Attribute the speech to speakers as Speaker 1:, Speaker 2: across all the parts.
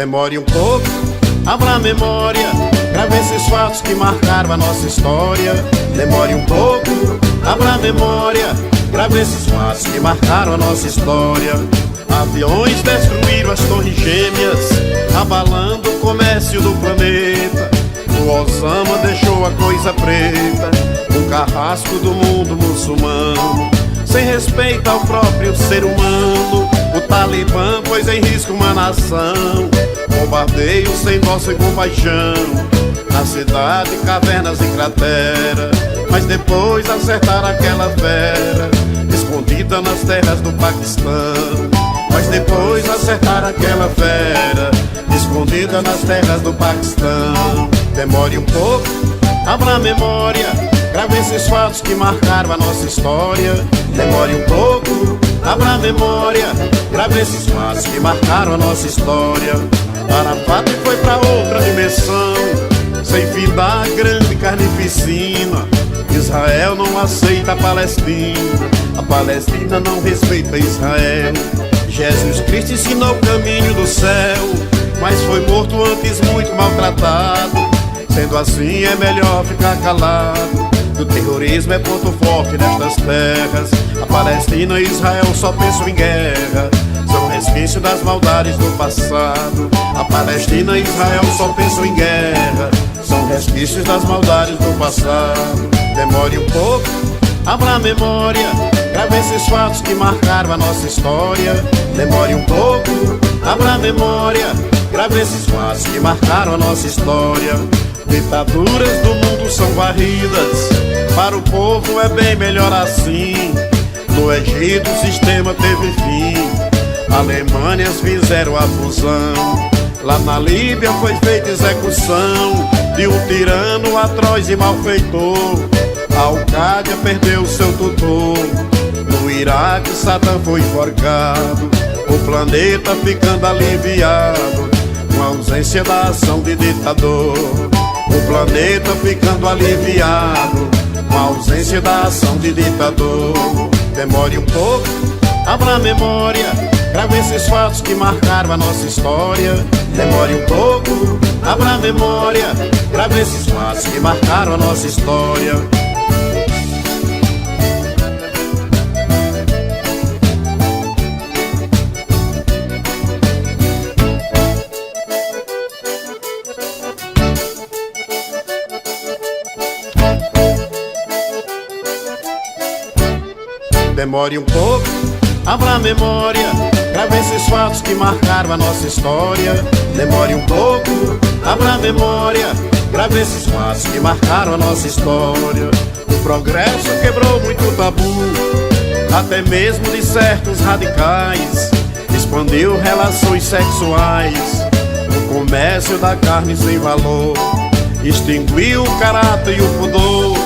Speaker 1: Demore um pouco, abra a memória, grave esses fatos que marcaram a nossa história. Demore um pouco, abra a memória, grave esses fatos que marcaram a nossa história. Aviões destruíram as torres gêmeas, abalando o comércio do planeta. O Osama deixou a coisa preta, um carrasco do mundo muçulmano, sem respeito ao próprio ser humano. O Talibã pôs em risco uma nação, bombardeio sem dó, sem compaixão, na cidade, cavernas e cratera. Mas depois acertaram aquela fera, escondida nas terras do Paquistão. Mas depois acertaram aquela fera, escondida nas terras do Paquistão. Demore um pouco, abra a memória, grave esses fatos que marcaram a nossa história. Demore um pouco, abra a memória, grave esses fatos que marcaram a nossa história. Arafat foi pra outra dimensão, sem findar grande carnificina. Israel não aceita a Palestina não respeita Israel. Jesus Cristo ensinou o caminho do céu, mas foi morto antes, muito maltratado. Sendo assim é melhor ficar calado, o terrorismo é ponto forte nestas terras. A Palestina e Israel só pensam em guerra, são resquício das maldades do passado. A Palestina e Israel só pensam em guerra, são resquícios das maldades do passado. Demore um pouco, abra a memória, grave esses fatos que marcaram a nossa história. Demore um pouco, abra a memória, grave esses fatos que marcaram a nossa história. Ditaduras do mundo são varridas, para o povo é bem melhor assim. No Egito o sistema teve fim, Alemanhas fizeram a fusão. Lá na Líbia foi feita execução de um tirano atroz e malfeitor. A Al-Qaeda perdeu seu tutor, no Iraque Saddam foi enforcado. O planeta ficando aliviado com a ausência da ação de ditador. O planeta ficando aliviado com a ausência da ação de ditador. Demore um pouco, abra a memória, grave esses fatos que marcaram a nossa história. Demore um pouco, abra a memória, grave esses fatos que marcaram a nossa história. Demore um pouco, abra a memória, grave esses fatos que marcaram a nossa história. Demore um pouco, abra a memória, grave esses fatos que marcaram a nossa história. O progresso quebrou muito tabu, até mesmo de certos radicais. Expandiu relações sexuais, o comércio da carne sem valor. Extinguiu o caráter e o pudor,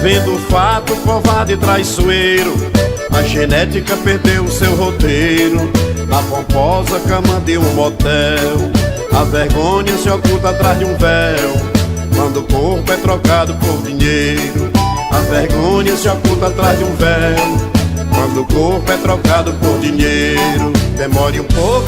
Speaker 1: vendo o fato covarde e traiçoeiro. A genética perdeu seu roteiro, na pomposa cama de um motel. A vergonha se oculta atrás de um véu, quando o corpo é trocado por dinheiro. A vergonha se oculta atrás de um véu, quando o corpo é trocado por dinheiro. Demore um pouco,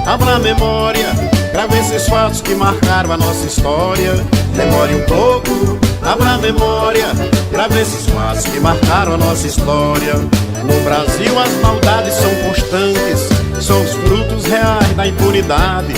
Speaker 1: abra a memória, grave esses fatos que marcaram a nossa história. Demore um pouco, abra a memória, grave esses fatos que marcaram a nossa história. No Brasil as maldades são constantes, são os frutos reais da impunidade.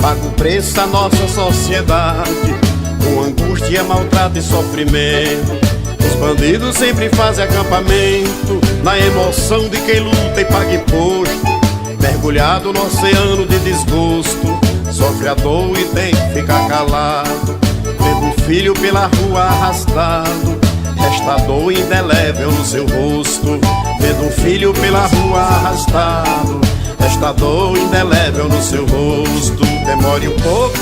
Speaker 1: Paga o preço a nossa sociedade, com angústia, maltrato e sofrimento. Os bandidos sempre fazem acampamento, na emoção de quem luta e paga imposto. Mergulhado no oceano de desgosto, sofre a dor e tem que ficar calado. Vendo o filho pela rua arrastado, resta dor indelével no seu rosto. Vendo um filho pela rua arrastado, resta dor indelével no seu rosto. Demore um pouco,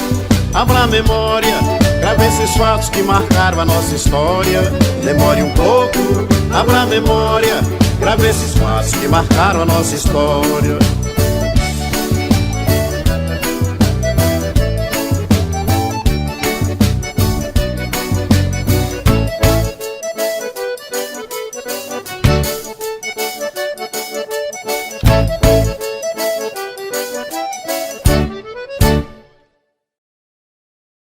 Speaker 1: abra a memória, grave esses fatos que marcaram a nossa história. Demore um pouco, abra a memória, grave esses fatos que marcaram a nossa história.